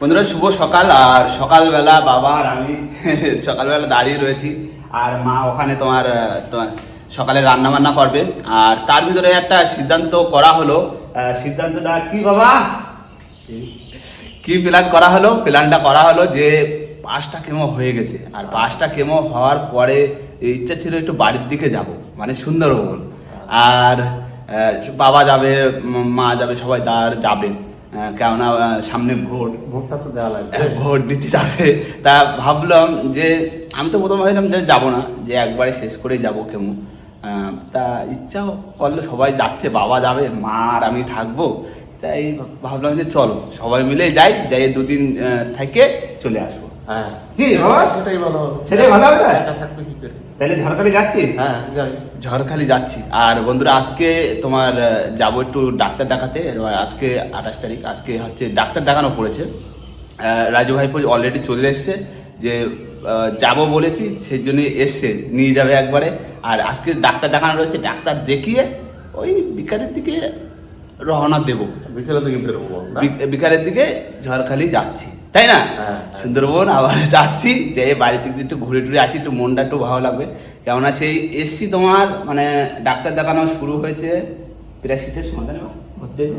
বন্ধুরা শুভ সকাল। আর সকালবেলা বাবা আর আমি সকালবেলা দাঁড়িয়ে রয়েছি, আর মা ওখানে তোমার সকালে রান্না বান্না করবে। আর তার ভিতরে একটা সিদ্ধান্ত করা হলো। সিদ্ধান্তটা কি বাবা, কি প্ল্যান করা হলো? প্ল্যানটা করা হলো যে 5টা কেমো হয়ে গেছে, আর 5টা কেমো হওয়ার পরে ইচ্ছা ছিল একটু বাড়ির দিকে যাব, মানে সুন্দরবন। আর বাবা যাবে, মা যাবে, সবাই যাবে, কেননা সামনে ভোটটা তো দেওয়া লাগবে, ভোট দিতে যাবে। তা ভাবলাম যে আমি তো প্রথমে ভাবলাম যে যাবো না, যে একবারে শেষ করেই যাবো কেমন। তা ইচ্ছা করলে সবাই যাচ্ছে, বাবা যাবে, মা আর আমি থাকবো। তাই ভাবলাম যে চলো সবাই মিলে যাই, যাই 2 দিন থেকে চলে আসবো। হ্যাঁ কি বাবা, সেটাই ভালো হবে। সেটাই ভালো হবে। একা থাকবে কি করে? তাহলে ঝড়খালি যাচ্ছি। হ্যাঁ যাই, ঝড়খালি যাচ্ছি। আর বন্ধুরা আজকে তোমার যাবো একটু ডাক্তার দেখাতে। আজকে 28 তারিখ, আজকে হচ্ছে ডাক্তার দেখানো পড়েছে। রাজু ভাইপো অলরেডি চলে এসছে, যে যাব বলেছি সেই জন্য এসছে, নিয়ে যাবে একবারে। আর আজকে ডাক্তার দেখানো রয়েছে, ডাক্তার দেখিয়ে ওই বিকালের দিকে রওনা দেবো। বিকেলের দিকে বেরোবো না? বিকালের দিকে ঝড়খালি যাচ্ছি, তাই না? হ্যাঁ। সুন্দরবন আবার যাচ্ছি, যে বাড়ি থেকে একটু ঘুরে টুরে আসি, একটু মনটা একটু ভালো লাগবে। কেননা সেই এসছি তোমার মানে ডাক্তার দেখানো শুরু হয়েছে প্রায় শীতের সময়, তাই না? ভর্তি হয়েছে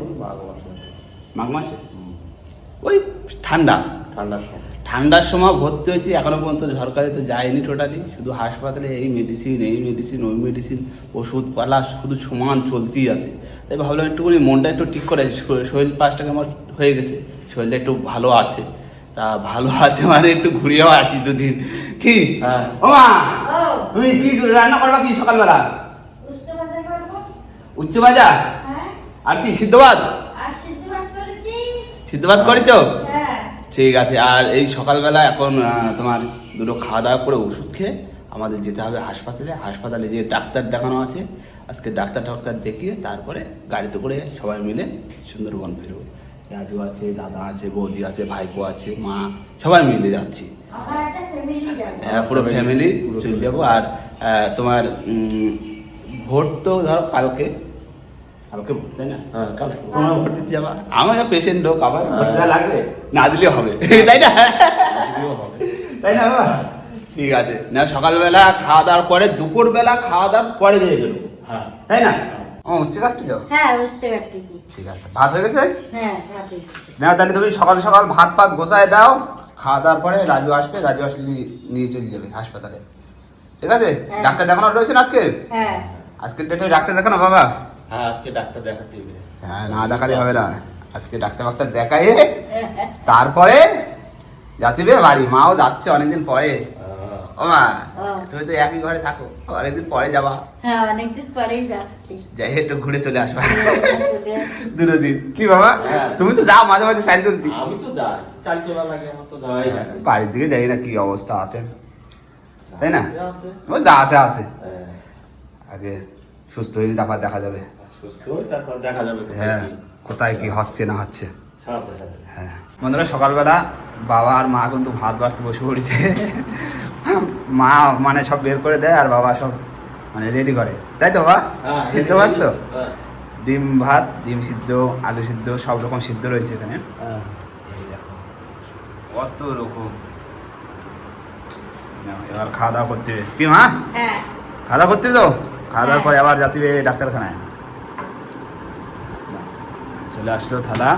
মাঘ মাসে, ওই ঠান্ডার সময় ভর্তি হয়েছি। এখনো পর্যন্ত ঝড়খালি তো যায়নি টোটালি, শুধু হাসপাতালে এই মেডিসিন ওই মেডিসিন, ওষুধপালা শুধু সমান চলতেই আছে। তাই ভাবলাম একটুখানি মনটা একটু ঠিক করে, শরীর 5টা কেমন হয়ে গেছে, শরীরটা একটু ভালো আছে। তা ভালো আছে মানে একটু ঘুরিয়েও আসি 2 দিন। কি হ্যাঁ। ও মা, তুমি কি রান্না করবা কি সকালবেলা? উচ্চ ভাজা আর কি সিদ্ধ ভাত? সিদ্ধ ভাত করেছো? ঠিক আছে। আর এই সকালবেলা এখন তোমার দুটো খাওয়া দাওয়া করে ওষুধ খেয়ে আমাদের যেতে হবে হাসপাতালে যে ডাক্তার দেখানো আছে। আজকে ডাক্তার দেখিয়ে তারপরে গাড়িতে করে সবাই মিলে সুন্দরবন ফিরবো। রাজু আছে, দাদা আছে, বৌদি আছে, ভাইপো আছে, মা, সবাই মিলে যাচ্ছি। হ্যাঁ, পুরো ফ্যামিলি চলে যাবো। আর তোমার ভোট তো ধরো কালকে ভোট, তাই না? হ্যাঁ কাল তোমরা ভোট দিতে যাবা, আমার পেশেন্ট লোক, আবার ভোট দেওয়া লাগবে, না দিলেও হবে, তাই না? তাই না বাবা? ঠিক আছে না, সকালবেলা খাওয়া দাওয়ার পরে, দুপুরবেলা খাওয়া দাওয়ার পরে যেয়ে বেরোবো, হ্যাঁ তাই না? ও উচ্চে কাটছো? হ্যাঁ বুঝতে পারতেছি। ঠিক আছে, ভাত হয়ে গেছে? হ্যাঁ ভাত হয়েছে। না তাহলে তুমি সকাল সকাল ভাত গোছায় দাও। খাওয়া দাওয়ার পরে রাজু আসবে, রাজু আসলে নিয়ে চলে যাবে হাসপাতালে, ঠিক আছে? হ্যাঁ। ডাক্তার দেখানো রয়েছে না আজকে? হ্যাঁ আজকের ডেটে ডাক্তার দেখানো বাবা? হ্যাঁ আজকে ডাক্তার দেখাতে হবে। হ্যাঁ, না দেখালে হবে না, আজকে ডাক্তার দেখাই তারপরে যাচ্ছিবে বাড়ি। মাও যাচ্ছে অনেকদিন পরে। ও মা, তুমি তো একই ঘরে থাকো, অনেকদিন পরে যাবা। হ্যাঁ অনেকদিন পরেই যাচ্ছি। যাই একটু ঘুরে চলে আসবা চলে আসছি। 2 দিন। কি বাবা, তুমি তো যাও মাঝে মাঝে সাইকেল তুলতে। আমি তো যাই, চাল চলা লাগে, আমার তো যাওয়াই লাগে। বাড়ির দিকে যাই না, কি অবস্থা আছে, তাই না? আছে। ও যা আছে। হ্যাঁ, আগে সুস্থ হয়ে তারপর দেখা যাবে। সুস্থ হই তারপর দেখা যাবে। হ্যাঁ, কোথায় কি হচ্ছে না হচ্ছে। সব দেখা যাবে। হ্যাঁ বন্ধুরা, সকালবেলা বাবা আর মা কিন্তু ভাত বাড়তে বসে পড়েছে। মা মানে সব বের করে দেয়, আর বাবা সব মানে রেডি করে, তাই তো বাবা? হ্যাঁ, সিদ্ধ ভাত তো, হ্যাঁ। ডিম ভাত, ডিম সিদ্ধ, আলু সিদ্ধ, সব রকম সিদ্ধ রয়েছে এখানে। হ্যাঁ। এই দেখো কত রকম। নাও, এবার খাওয়া দাওয়া করতে হবে। কি মা, হ্যাঁ খাওয়া দাওয়া করতে হবে তো? খাওয়া দাওয়ার পরে আবার যাতিবে ডাক্তারখানায়। নাও, চলে আসলো থালা।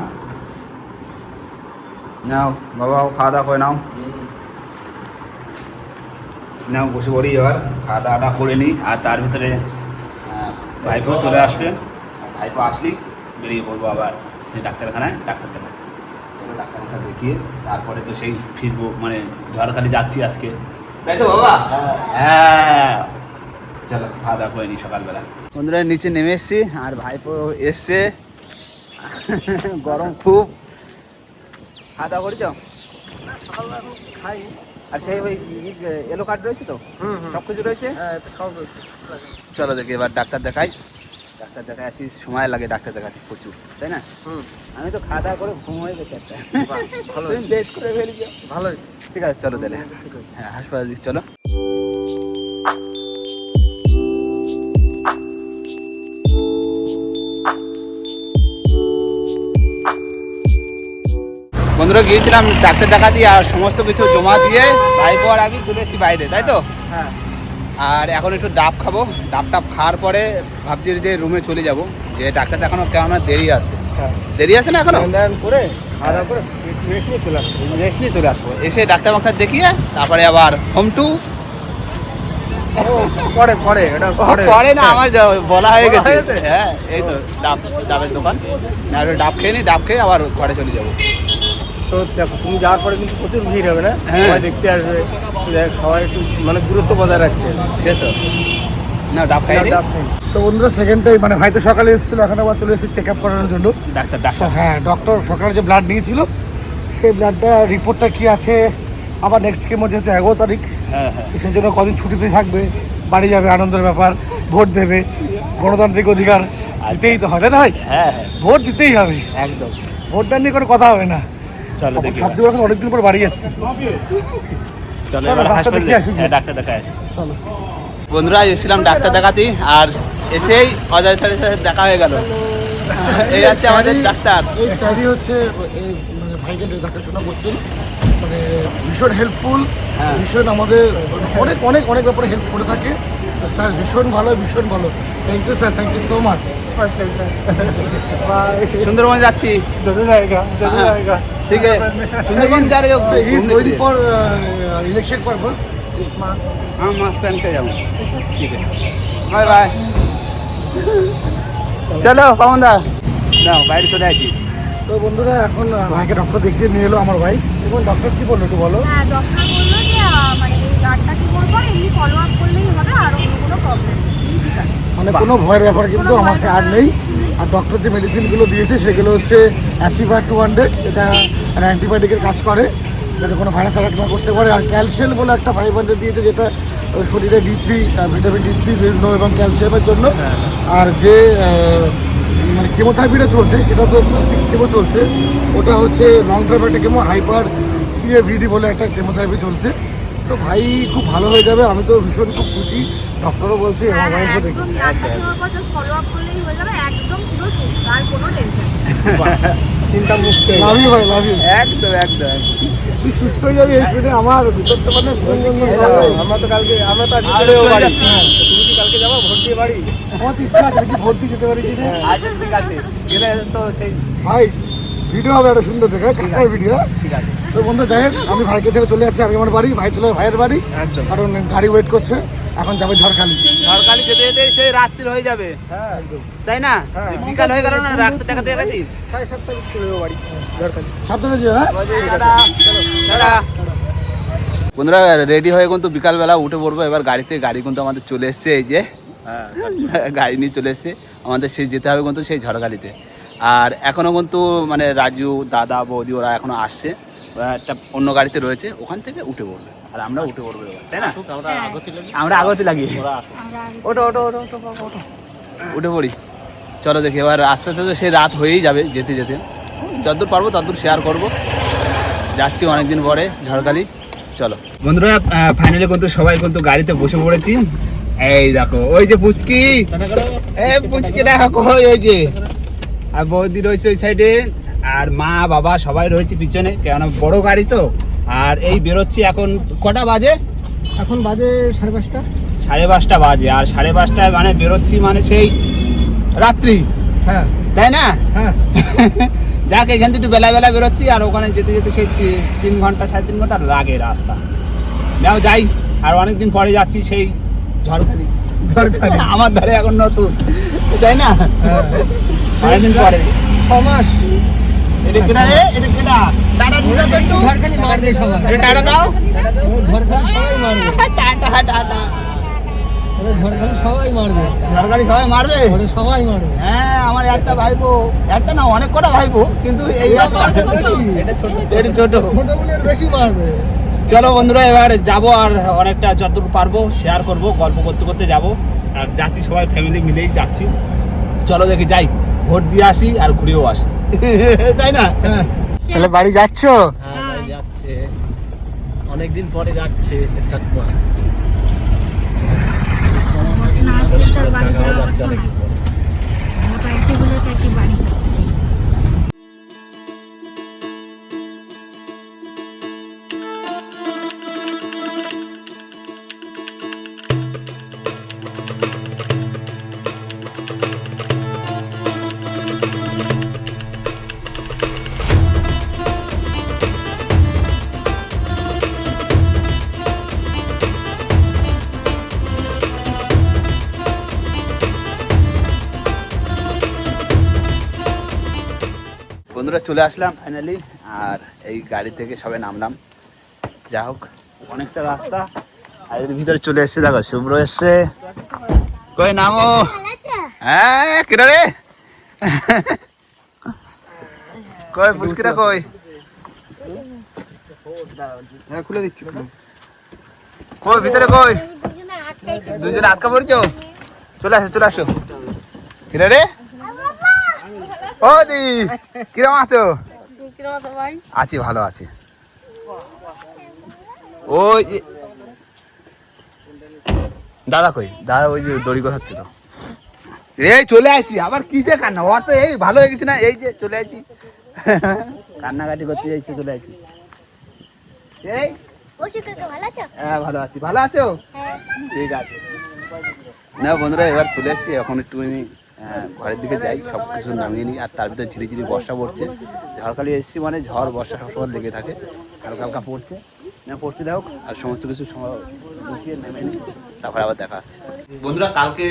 নাও বাবাও খাওয়া দাওয়া করে নাও। নাও বসে পড়ি, এবার খাওয়া দাওয়াটা করে নিই। আর তার ভিতরে ভাইপো চলে আসবে, আর ভাইপো আসলেই বেরিয়ে পড়বো আবার সেই ডাক্তারখানায় ডাক্তার দেখাতে। চলো ডাক্তারখানা দেখিয়ে তারপরে তো সেই ফিরবো, মানে ঝড়খালি যাচ্ছি আজকে, তাই তো বাবা? হ্যাঁ, চলো খাওয়া দাওয়া করে নিই সকালবেলা। বন্ধুরা নিচে নেমে এসছি, আর ভাইপো এসছে, গরম খুব। খাওয়া দাওয়া করেছ? সকালবেলা এখন খাই। আর সেই ওই এলো কার্ড রয়েছে তো, সব কিছু রয়েছে। হ্যাঁ সব রয়েছে। চলো দেখি এবার ডাক্তার দেখাই আসি, সময় লাগে ডাক্তার দেখাতে প্রচুর, তাই না? আমি তো খাওয়া দাওয়া করে ঘুম হয়ে গেছে একটা। ভালো তুমি বেড করে ফেলেছো, ভালো হয়েছে। ঠিক আছে চলো তাহলে। হ্যাঁ হাসপাতাল দিক চলো। বন্ধুরা গিয়েছিলাম ডাক্তার দেখাতে আর সমস্ত কিছু জমা দিয়ে ভাইপো আর আমি চলে এসেছি বাইরে, তাই তো? হ্যাঁ আর এখন একটু ডাব খাবো, ডাবটা খাওয়ার পরে ভাবছি যে রুমে চলে যাব, যে ডাক্তার দেখানো কেমন দেরি আছে। হ্যাঁ দেরি আছে না এখনো? ধ্যান করে খাওয়া করে রেস্ট নিয়ে চলে আসবো। রেস্ট নিয়ে চলে আসবো, এসে ডাক্তার মাক্তার দেখিয়ে তারপরে আবার হোম টু। পরে পরে এটা পরে না, আমার বলা হয়ে বলা গেছে। হয়েছে? হ্যাঁ এই তো ডাবের দোকান, আর ডাব খেয়ে নি, ডাব খেয়ে আবার ঘরে চলে যাবো। তো দেখো তুমি যাওয়ার পরে কিন্তু প্রচুর ভিড় হবে না, হ্যাঁ। সবাই দেখতে আসবে, সবাই একটু মানে দূরত্ব বজায় রাখতে। সে তো না, ডাব খাই নি। তো বন্ধুরা সেকেন্ড টাইম মানে ভাই তো সকালে এসেছিল, এখন আবার চলে এসেছে চেক আপ করানোর জন্য। ডাক্তার হ্যাঁ ডক্টর সকালে যে ব্লাড নিয়েছিল সেই ব্লাডটা রিপোর্টটা কি আছে, আবার নেক্সট কেমো যেহেতু 11 তারিখ, হ্যাঁ হ্যাঁ তো সেই জন্য কদিন ছুটিতে থাকবে, বাড়ি যাবে, আনন্দের ব্যাপার, ভোট দেবে, গণতান্ত্রিক অধিকার দিতেই তো হবে, তাই না ভাই? হ্যাঁ হ্যাঁ ভোট দিতেই হবে, একদম। ভোটটা নিয়ে কোনো কথা হবে না। চলো দেখি, সাবদি এখন অনেকদিন পর বাড়ি যাচ্ছি। চলো চলো, এবার ডাক্তার হাসপাতালে দেখিয়ে আসি। হ্যাঁ ডাক্তার দেখায় আসি। চলো বন্ধুরা এসেছিলাম ডাক্তার দেখাতে, আর এসেই অজয় স্যারের সাথে দেখা হয়ে গেল। এই আছে আমাদের ডাক্তার। এই স্যারই হচ্ছে এই মানে ভাইকে দেখাশোনা করছেন, মানে ভীষণ হেল্পফুল, হ্যাঁ। ভীষণ আমাদের অনেক অনেক অনেক ব্যাপারে হেল্প করে থাকে। তো স্যার ভীষণ ভালো, ভীষণ ভালো। Thank you sir, thank you so much. Sundarban যাচ্ছি। জরুর আয়েগা, জরুর আয়েগা। ঠিক আছে, সুন্দরবন যা রে he is waiting for election purpose. हम मास्क पहन के जाऊँ। ठीक है, बाय बाय। চলো পাবনদা, না বাইরে চলে আসি। তো বন্ধুরা এখন ভাইকে ডক্টর দেখিয়ে নিয়ে এলো আমার ভাই, এবং ডক্টর কি বললো একটু বলো। হ্যাঁ, ডক্টর বললো যে মানে এই ব্লাডটা কি বলবো, এমনি ফলো আপ করলেই হবে, আর অন্য কোনো প্রবলেম নেই, ঠিক আছে। মানে কোনো ভয়ের ব্যাপার কিন্তু কোনো ভয়ের আমাকে আর ব্যাপার নেই। কিছু নেই। আর ডক্টর যে মেডিসিনগুলো দিয়েছে সেগুলো হচ্ছে অ্যাসিভার 200, এটা অ্যান্টিবায়োটিকের কাজ করে, যাতে কোনো ভাইরাস অ্যাটাক না করতে পারে। আর ক্যালসিয়াম বলে একটা 500 দিয়েছে, যেটা ওই শরীরে D3 ভিটামিন D3 জন্য এবং ক্যালসিয়ামের জন্য। আর যে মানে কেমোথেরাপিটা চলছে সেটা তো 6 কেমো চলছে, ওটা হচ্ছে লং টার্ম একটা কেমো, হাইপার CAVD বলে একটা কেমোথেরাপি চলছে। তো ভাই খুব ভালো হয়ে যাবে, আমি তো ভীষণ খুব খুশি, ডক্টরও বলছে আমার হ্যাঁ, ভাইকে দেখি। একদম ব্লাডটা দেওয়ার পর জাস্ট ফলো আপ করলেই হয়ে যাবে, একদম পুরো সুস্থ, আর কোনো টেনশন নেই। চিন্তা মুক্ত লাভ ইউ ভাই, লাভ ইউ। একদম একদম। তুই সুস্থ হয়ে যাবি এই শুনে আমার ভিতরটা মানে আমরা তো আজকে চলেও বাড়ি। তুমি কি কালকে যাবো ভোট দিয়ে বাড়ি? আমার তো ইচ্ছা আছে কি ভোট দিয়ে যেতে পারি কিনা। আচ্ছা ঠিক আছে, গেলে তো সেই ভাই ভিডিও হবে একটা সুন্দর দেখে, কাকার ভিডিও। ঠিক আছে। তো বন্ধু যাই হোক, আমি ভাইকে ছেড়ে চলে আসছি, আমি আমার বাড়ি, ভাই চলে ভাইয়ের বাড়ি, একদম। কারণ গাড়ি ওয়েট করছে, এখন যাবে ঝড়খালি। সরকারি যেতে যেতে সেই রাত্রি হয়ে যাবে, হ্যাঁ তাই না? হ্যাঁ। বিকাল হয়ে গেল না, রাত্রে দেখাতে গেছিস। 7:30 চলে যাবো বাড়ি ঝড়খালি। সাবধানে যেও, হ্যাঁ। বন্ধুরা রেডি হয়ে কিন্তু বিকালবেলা উঠে পড়বো এবার গাড়িতে। গাড়ি কিন্তু আমাদের চলে এসছে, এই যে গাড়ি নিয়ে চলে এসছে আমাদের, সেই যেতে হবে কিন্তু সেই ঝড়খালিতে। আর এখনও কিন্তু মানে রাজু, দাদা, বৌদি ওরা এখনো আসছে, ওরা একটা অন্য গাড়িতে রয়েছে, ওখান থেকে উঠে পড়বে আর আমরা উঠে পড়বো এবার, তাই না? আমরা আগতে লাগি। আমরা ওটো ওটো ওটো ওটো ওটো ওটো উঠে পড়ি। চলো দেখি এবার আস্তে আস্তে তো সেই রাত হয়েই যাবে যেতে যেতে, যতদূর পারবো ততদূর শেয়ার করবো। যাচ্ছি অনেকদিন পরে ঝড়খালি। চলো বন্ধুরা, ফাইনালি কিন্তু সবাই কিন্তু গাড়িতে বসে পড়েছি। এই দেখো ওই যে পুচকি, পুচকি দেখো ওই যে, আর বৌদি রয়েছে ওই সাইডে, আর মা বাবা সবাই রয়েছে পিছনে, কেন বড় গাড়ি তো। আর এই বেরোচ্ছি এখন, কটা বাজে? এখন বাজে 5:30। 5:30 বাজে, আর 5:30 মানে বেরোচ্ছি মানে সেই রাত্রি, হ্যাঁ তাই না? হ্যাঁ। যাক এখান থেকে একটু বেলা বেলা বেরোচ্ছি, আর ওখানে যেতে যেতে সেই 3 ঘন্টা 3.5 ঘন্টা লাগে রাস্তা। নাও যাই, আর অনেকদিন পরে যাচ্ছি সেই ঝড়খালি। আমার ধারে এখন নতুন, তাই না? অনেকদিন পরে। 6 মাস। এটা কেনা রে, এটা কেনা। টাটা দিদা তো একটু। ঝড়খালি মারবে সবাই, এটা টাটা দাও। ঝড়খালি সবাই মারবে, টাটা টাটা। ঝড়খালি সবাই মারবে, ঝড়খালি সবাই মারবে। সবাই মারবে। হ্যাঁ, আমার একটা ভাইপো, একটা না অনেক কটা ভাইপো, কিন্তু এই এটা ছোট, এটা ছোট। ছোটগুলোর বেশি মারবে। চলো বন্ধুরা এবার যাবো, আর অনেকটা যতটুকু পারবো শেয়ার করব, গল্প করতে করতে যাব। আর যাচ্ছি সবাই ফ্যামিলি মিলেই যাচ্ছি। চলো দেখি যাই, ভোট দিয়ে আসি আর ঘুরেও আসি, তাই না? তাহলে বাড়ি যাচ্ছ? হ্যাঁ যাচ্ছে, অনেকদিন পরে যাচ্ছে ঠাকুমা। না আসলে তার বাড়ি যাওয়া হতো না, ওটা এসে বলে তাকে বাড়ি যাচ্ছে। বন্ধুরা চলে আসলাম ফাইনালি, আর এই গাড়ি থেকে সবে নামলাম। যা হোক অনেকটা রাস্তা, আর এর ভিতরে চলে এসছে। দেখো শুভ্র এসছে। কই নামো? হ্যাঁ কিরা রে? কই পুষ্কিরা কই? হ্যাঁ খুলে দিচ্ছি। কই ভিতরে কই? দুজনে আটকা পড়ছো? চলে আসো চলে আসো। কিরা রে? ও দি কিরম আছো? আছি ভালো আছি। ওই দাদা কই? দাদা ওই যে দড়ি গোছাচ্ছে তো। এই চলে আসছি। আবার কি যে কান্না, ও তো এই ভালো হয়ে গেছে না, এই যে চলে আসছি। কান্নাকাটি করতে যাইছি, চলে আসছি। এই হ্যাঁ ভালো আছি। ভালো আছো? ঠিক আছে। না বন্ধুরা এবার চলে এসছি, এখন একটু ঘরের দিকে যাই, সব কিছু নামিয়ে নিই। আর তার ভিতরে ঝিরি ঝিরি বর্ষা পড়ছে। ঝড়খালি এসছি মানে ঝড় বর্ষা সবসময় লেগে থাকে, হালকা হালকা পড়ছে না পড়তে দাও। আর সমস্ত কিছু গুছিয়ে নেমে নিই, তারপরে আবার দেখা যাচ্ছে। বন্ধুরা কালকে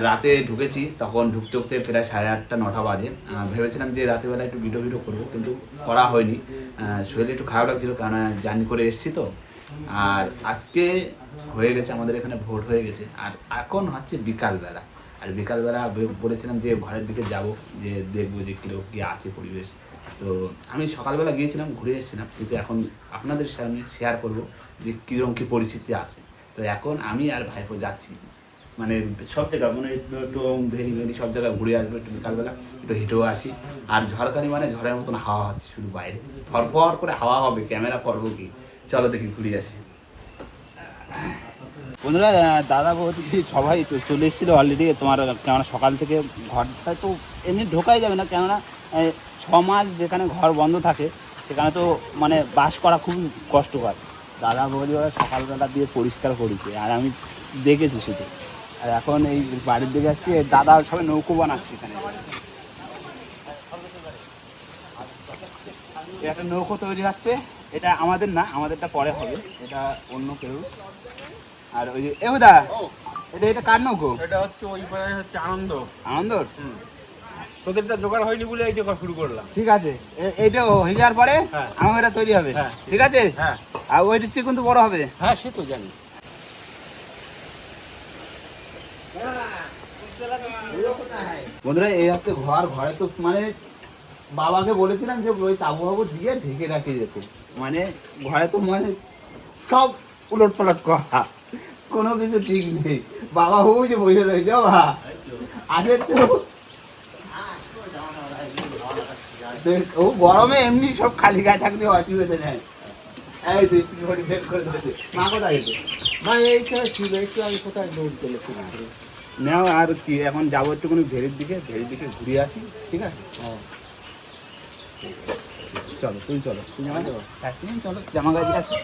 রাতে ঢুকেছি, তখন ঢুকতে ঢুকতে প্রায় 8:30 9টা বাজে। ভেবেছিলাম যে রাতেরবেলা একটু ভিডিও করবো, কিন্তু করা হয়নি। শরীরে একটু খারাপ লাগছিল, কারণ জার্নি করে এসেছি তো। আর আজকে হয়ে গেছে আমাদের এখানে ভোট হয়ে গেছে, আর এখন হচ্ছে বিকালবেলা। আর বিকালবেলা বলেছিলাম যে ঘরের দিকে যাব, যে দেখবো যে কীরকম কী আছে পরিবেশ। তো আমি সকালবেলা গিয়েছিলাম, ঘুরে এসেছিলাম, কিন্তু এখন আপনাদের সামনে শেয়ার করবো যে কীরকম কী পরিস্থিতি আছে। তো এখন আমি আর ভাইপো যাচ্ছি মানে সব জায়গা, মানে একটু ভেরি সব জায়গায় ঘুরে আসবো, একটু বিকালবেলা একটু হেঁটেও আসি। আর ঝড়খানি মানে ঝড়ের মতন হাওয়া হচ্ছে শুধু বাইরে, ফরফর করে হাওয়া হবে, ক্যামেরা করবো কি। চলো দেখি ঘুরে আসি। বন্ধুরা দাদা বৌদি সবাই চলে এসেছিলো অলরেডি। তোমার কেননা সকাল থেকে ঘরটায় তো এমনি ঢোকাই যাবে না, কেননা 6 মাস যেখানে ঘর বন্ধ থাকে সেখানে তো মানে বাস করা খুবই কষ্টকর। দাদা বৌদি ওরা সকালবেলা দিয়ে পরিষ্কার করেছে, আর আমি দেখেছি শুধু। আর এখন এই বাড়ির দিকে আসছি, দাদা সবাই নৌকো বানাচ্ছে এখানে। একটা নৌকো তৈরি হচ্ছে, এটা আমাদের না, আমাদেরটা পরে হবে, এটা অন্য কেউ। আর ওই যে এহুদা, এটা কার নৌকো? এটা হচ্ছে ওই পাড়ায় হচ্ছে আনন্দর। তোদেরটা জোগাড় হয়নি বলে এই জোগাড় শুরু করলাম। ঠিক আছে, এইটা হয়ে যাওয়ার পরে হ্যাঁ। আমার এটা তৈরি হবে। হ্যাঁ। ঠিক আছে। হ্যাঁ আর ওইটার চেয়ে কিন্তু বড় হবে। হ্যাঁ সে তো জানি। বন্ধুরা এই হচ্ছে ঘরে তো মানে বাবাকে বলেছিলাম যে ওই তাবু হাবু দিয়ে ঢেকে রাখে যেতে, মানে ঘরে তো মানে সব উলট পালট করা, কোনো কিছু ঠিক নেই। বাবা হবু যে বসে রয়েছে, বাবা আসে তো ও গরমে এমনি সব খালি গায়ে থাকলে অসুবিধা নেই। এই তুই ঘড়ি বের করে দিয়েছে। মা কোথায় গেছে? মা এইটা ছিল একটু আমি কোথায় লোড গেলে নাও। আর কি এখন যাবো একটুখানি ভেরির দিকে ঘুরে আসি। ঠিক আছে চলো, তুমি চলো, তুমি চলো জামা গাড়ি আসি।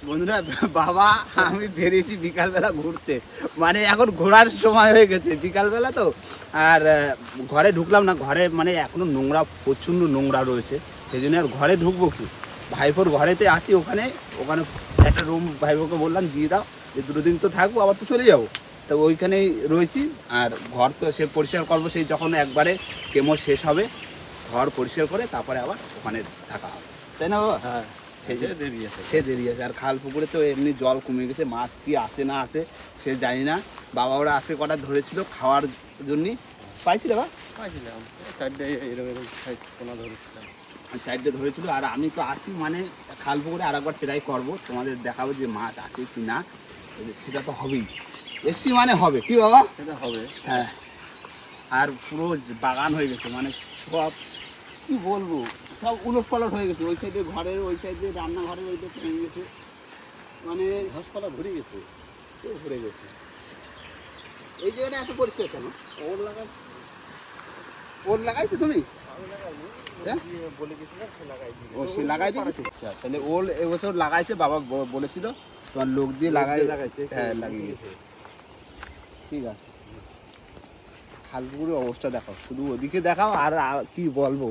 বন্ধুরা বাবা আমি বেরিয়েছি বিকালবেলা ঘুরতে, মানে এখন ঘোরার সময় হয়ে গেছে বিকালবেলা তো। আর ঘরে ঢুকলাম না, ঘরে মানে এখনো নোংরা, প্রচণ্ড নোংরা রয়েছে, সেই জন্য আর ঘরে ঢুকবো কি। ভাইপোর ঘরেতে আছি, ওখানে একটা রুম ভাইপোকে বললাম দিয়ে দাও, যে 2 দিন তো থাকবো, আবার তো চলে যাবো। তো ওইখানেই রয়েছি। আর ঘর তো সে পরিষ্কার করবো, সেই যখন একবারে কেমো শেষ হবে ঘর পরিষ্কার করে তারপরে আবার ওখানে থাকা হবে, তাই না বাবা? হ্যাঁ সে দেরি আছে। আর খাল পুকুরে তো এমনি জল কমে গেছে, মাছ কি আছে না আছে সে জানি না। বাবা ওরা আজকে কটা ধরেছিল খাওয়ার জন্যই, পাইছিল বা পাইছিলাম 4টে এরকম সাইজ পোনা ধরেছিলাম, 4টে ধরেছিল। আর আমি তো আছি মানে খাল পুকুরে আর একবার ট্রাই করবো, তোমাদের দেখাবো যে মাছ আছে কি না। সেটা তো হবেই, এসছি মানে হবে কি বাবা, সেটা হবে। হ্যাঁ। আর পুরো বাগান হয়ে গেছে, মানে সব কি বলবো, সব উলট পালট হয়ে গেছে। ওই সাইডে ঘরের, ওই সাইডে রান্নাঘরের ওইটা ভেঙে গেছে, মানে ঘাসপালা ভরে গেছে, ভরে গেছে। এই জায়গাটা এত পরিষ্কার কেন? ওর লাগাইছো তুমি? হ্যাঁ বলে গেছিলাম সে লাগাইছি। ও সে লাগাই দিয়েছে। তাহলে ওর এবছর লাগাইছে, বাবা বলেছিল তোমার লোক দিয়ে লাগাইছে। হ্যাঁ লাগিয়ে গেছে। ঠিক আছে, খালপুকুরের অবস্থা দেখাও, শুধু ওদিকে দেখাও। আর কি বলবো,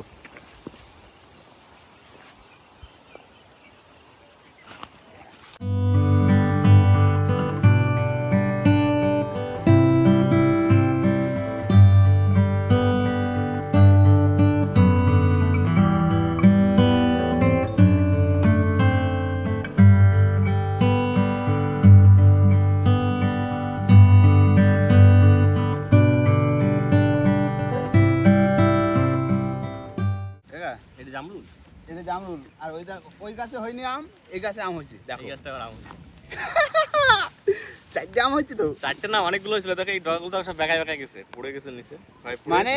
কোনটা? এটা জামরুল। এটা জামরুল। আর ওই গাছে হয়নি আম, এই গাছে আম হয়েছে দেখো। এই গাছটা আবার আম। 4টে আম হয়েছে তো। 4টে না, অনেকগুলো ছিল, দেখো এই ডগাগুলো সব বেকায় বেকায় গেছে, পড়ে গেছে নিচে। মানে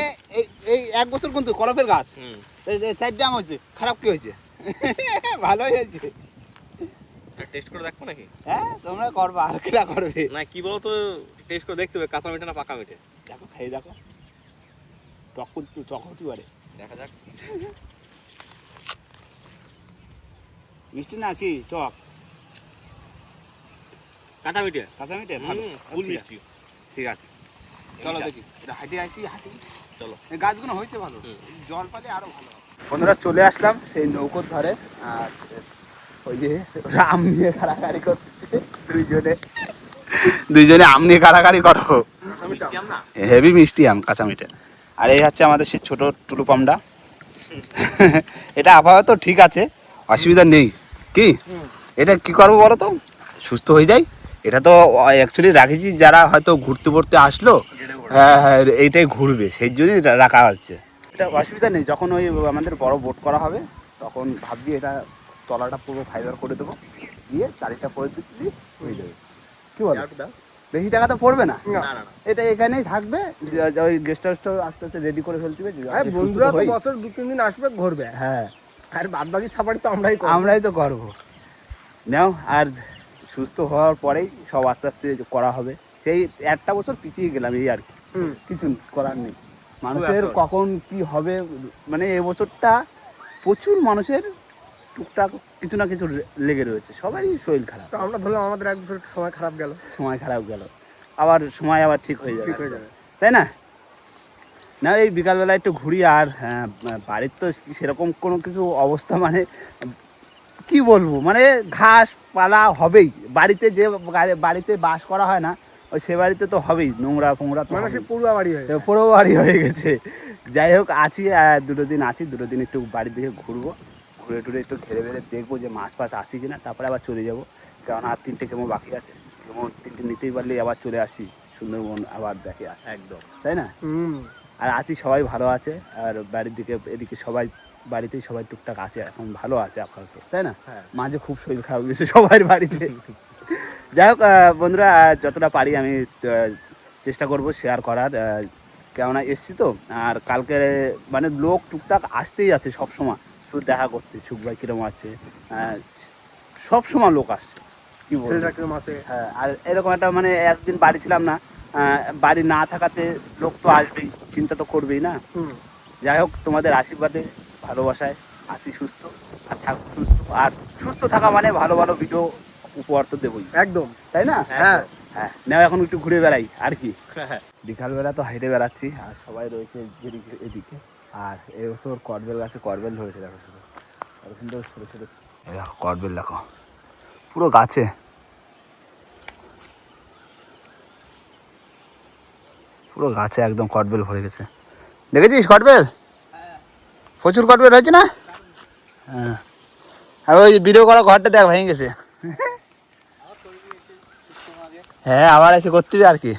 এই 1 বছর কিন্তু কলপের গাছ। হুম। এই 4টে আম হয়েছে, খারাপ কি হয়েছে? ভালোই হয়েছে। টেস্ট করে দেখবো নাকি? হ্যাঁ তোমরা করবা, আর কিরা করবে? না কি বলো তো, টেস্ট করে দেখতে হবে কাঁচা মিঠে না পাকা মিঠে। দেখো খাই দেখো, টক হতে পারে। দেখা যাক। মিষ্টি না কি টক? কাঁচা মিঠে। কাঁচা মিঠে ভালো, ফুল আচ্ছা, মিষ্টি। ঠিক আছে চলো দেখি, এটা হাঁটি আসি হাঁটি। চলো। এই গাছগুলো হয়েছে ভালো, হুম। জল পালে আরো ভালো। বন্ধুরা চলে আসলাম সেই নৌকোর ধারে, আর ওই যে আম নিয়ে কাড়াকাড়ি করছে দুইজনে আম নিয়ে কাড়াকাড়ি করো। মিষ্টি আম না? হেভি মিষ্টি আম, কাঁচা মিঠে। আর এই হচ্ছে আমাদের সেই ছোট টুলু পামটা। এটা আপাতত ঠিক আছে, অসুবিধা নেই। কি এটা কি করবো বলো তো, সুস্থ হয়ে যায়। এটা তো অ্যাকচুয়ালি রাখেছি যারা হয়তো ঘুরতে পড়তে আসলো, হ্যাঁ হ্যাঁ এইটাই ঘুরবে, সেই জন্যই রাখা হচ্ছে। এটা অসুবিধা নেই, যখন ওই আমাদের বড় বোট করা হবে তখন ভাবছি এটা তলাটা পুরো ফাইবার করে দেবো, দিয়ে চারিটা করে দিচ্ছি হয়ে যাবে। কি বলো? বেশি টাকা তো পড়বে না, না না না। এটা এখানেই থাকবে। ওই গেস্ট হাউসটা আস্তে আস্তে রেডি করে ফেলতে হবে। বন্ধুরা তো বছর 2-3 দিন আসবে, ঘুরবে। হ্যাঁ আর বাদ বাকি সাফারি তো আমরাই তো করবো। নাও, আর সুস্থ হওয়ার পরেই সব আস্তে আস্তে করা হবে। সেই একটা বছর পিছিয়ে গেলাম এই আর কি, কিছু করার নেই। মানুষের কখন কি হবে, মানে এবছরটা প্রচুর মানুষের টুকটাক কিছু না কিছু লেগে রয়েছে, সবারই শরীর খারাপ। আমরা ধরলাম আমাদের 1 বছর সময় খারাপ গেল, সময় খারাপ গেল, আবার সময় আবার ঠিক হয়ে যাবে, তাই না? না এই বিকালবেলা একটু ঘুরি। আর হ্যাঁ, বাড়ির তো সেরকম কোনো কিছু অবস্থা, মানে কি বলবো, মানে ঘাস পালা হবেই বাড়িতে, যে বাড়িতে বাস করা হয় না ওই সে বাড়িতে তো হবেই, নোংরা ফোংরা তো পুরো বাড়ি হয়ে পুরো বাড়ি হয়ে গেছে। যাই হোক আছি, 2 দিন আছি, 2 দিন একটু বাড়ির দিকে ঘুরবো, ঘুরে টুরে একটু ঘেরে বেড়ে দেখবো যে মাছ ফাছ আছে কিনা, তারপরে আবার চলে যাবো। কারণ আর 3টে কেমো বাকি আছে, কেমো 3টে নিতেই পারলেই আবার চলে আসি সুন্দরবন, আবার দেখে আসি একদম, তাই না? আর আছি, সবাই ভালো আছে। আর বাড়ির দিকে এদিকে সবাই বাড়িতেই সবাই টুকটাক আছে, এখন ভালো আছে আপাতত, তাই না? মাঝে খুব শরীর খারাপ গেছে সবাই বাড়িতে। যাই হোক বন্ধুরা, যতটা পারি আমি চেষ্টা করব শেয়ার করার, কেননা এসছি তো। আর কালকে মানে লোক টুকটাক আসতেই আছে সব সময়, শুধু দেখা করতে, সুখ ভাই কিরম আছে, সব সময় লোক আসছে, কি বলবো। হ্যাঁ, আর এরকম একটা মানে একদিন বাড়ি ছিলাম না, বাড়ি না থাকাতে লোক তো আসবেই, চিন্তা তো করবেই না। যাই হোক তোমাদের আশীর্বাদে ভালোবাসায় আসি সুস্থ, আর থাকবো সুস্থ। আর সুস্থ থাকা মানে ভালো ভালো ভিডিও উপহার তো দেবই একদম, তাই না? হ্যাঁ হ্যাঁ, নাও এখন একটু ঘুরে বেড়াই আর কি। বিকালবেলা তো হাইটে বেড়াচ্ছি, আর সবাই রয়েছে এদিকে। আর এই বছর করবেল গাছে করবেল ধরেছে, দেখো শুধু কত সুন্দর ছোটো ছোটো দেখো করবেল, দেখো পুরো গাছে। পুরো গাছে একদম কটবেল ভরে গেছে, দেখেছিস কটবেল? প্রচুর কটবেল হয়েছে না? হ্যাঁ, আর ওই ভিডিও করা ঘরটা দেখ ভেঙে গেছে। হ্যাঁ আবার এসে করতে হবে আর কি।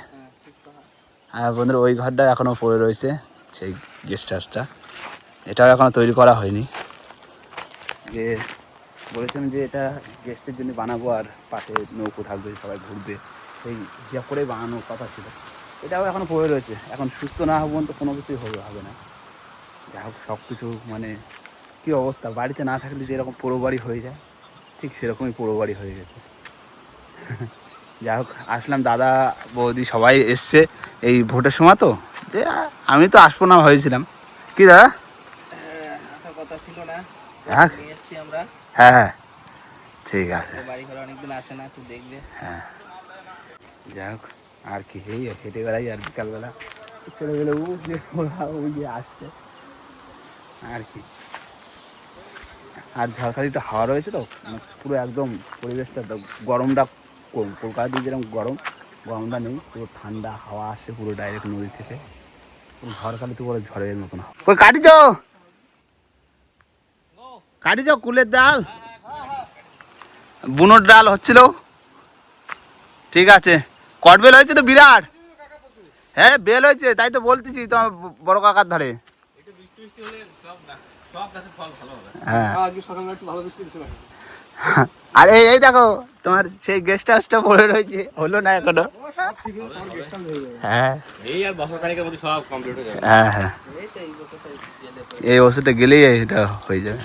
আর বন্ধুরা ওই ঘরটা এখনো পড়ে রয়েছে, সেই গেস্ট হাউসটা, এটাও এখনো তৈরি করা হয়নি। যে বলেছেন যে এটা গেস্টের জন্য বানাবো, আর পাশে নৌকো থাকবে, সবাই ঘুরবে, সেই হিসাব করেই বানানোর কথা ছিল। এটাও এখনো পড়ে রয়েছে, এখন সুস্থ না হবো তো কোনো কিছুই হবে না। যাই হোক সব কিছু মানে কী অবস্থা, বাড়িতে না থাকলে যেরকম পোড়ো বাড়ি হয়ে যায়, ঠিক সেরকমই পোড়ো বাড়ি হয়ে গেছে। যাই হোক আসলাম, দাদা বৌদি সবাই এসছে এই ভোটের সময়, তো যে আমি তো আসবো না হয়েছিলাম। কি দাদা? আসার কথা ছিল না, হ্যাঁ নিয়ে এসছি আমরা। হ্যাঁ হ্যাঁ ঠিক আছে। বাড়ি ঘরে অনেকদিন আসে না, একটু দেখবে। হ্যাঁ যাই হোক আর কি, এই হেঁটে বেড়াই, আর বিকালবেলা ছেলেগুলো ওই যে আসছে আর কি। আর ঝাড়খালিটা হাওয়া রয়েছে তো, পুরো একদম পরিবেশটা গরমটা কম, কলকাতা দিয়ে যেরকম গরমটা নেই, পুরো ঠান্ডা হাওয়া আসছে পুরো ডাইরেক্ট নদী থেকে, ঝড়খালি তো পুরো ঝড়ের মতন। ওই কাটিছ কুলের ডাল, বুনোর ডাল হচ্ছিল, ঠিক আছে। কটবেল হয়েছে তো বিরাট, হ্যাঁ বেল হয়েছে, তাই তো বলতেছি তোমার বড় কাকার ধারে। হ্যাঁ আজকে সকালবেলা একটু ভালো বৃষ্টি দিয়েছিল। আর এই দেখো তোমার সেই গেস্ট হাউসটা পড়ে রয়েছে, হলো না এখনো। হ্যাঁ এই আর বছর খানিকের মধ্যে সব কমপ্লিট হয়ে যাবে। হ্যাঁ হ্যাঁ, এই তো এই বছরটা গেলে পরে এই ওষুধটা গেলেই এটা হয়ে যাবে।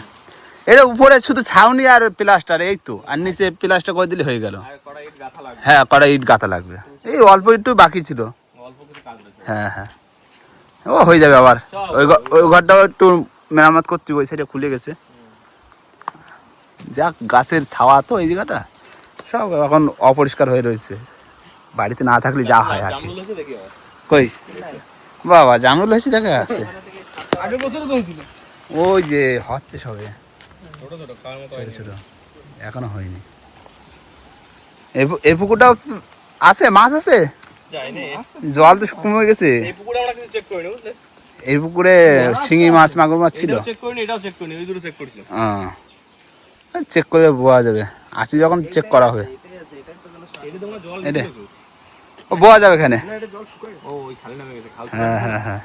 এটা উপরে শুধু ছাউনি আর প্লাস্টার, এই তো, আর নিচে প্লাস্টার করে দিলে হয়ে গেল। আর কড়া ইট গাঁথা লাগবে, হ্যাঁ, কড়া ইট গাঁথা লাগবে, এই অল্প একটু বাকি ছিল। অল্প কিছু কাজ রয়েছে। হ্যাঁ হ্যাঁ, ও হয়ে যাবে আবার। ওই ঘরটাও একটু মেরামত করতে, ওই সাইডে খুলে গেছে। যাক, গাছের ছাওয়া তো এই জায়গাটা, সব এখন অপরিষ্কার হয়ে রয়েছে। বাড়িতে না থাকলে যা হয় আর কি। জামরুল হয়েছে দেখি আবার। কই বাবা, জামরুল হয়েছে দেখা যাচ্ছে। আগের বছরও তো হয়েছিল। ওই যে হচ্ছে সবে ছোট ছোট খাওয়ার মতো ছোট হয়নি। ছোট, এখনো হয়নি। এই পুকুরটাও আছে, মাছ আছে, যায়নি। জল তো কমে গেছে। এই পুকুরে আমরা কিছু চেক করিনি, বুঝলে? এই পুকুরে শিঙি মাছ, মাগুর মাছ ছিল। এটাও চেক করিনি, এটাও চেক করিনি, ওই দুটো চেক করেছিলাম। চেক করে বোয়া যাবে, আছে যখন চেক করা হবে। এটাই আছে, এটাই তো কোনো এটা তো আমরা জল এটা দিয়েছি তো। ও বোয়া যাবে এখানে। ও ওই খালি নামে গেছে, খাল হ্যাঁ হ্যাঁ হ্যাঁ।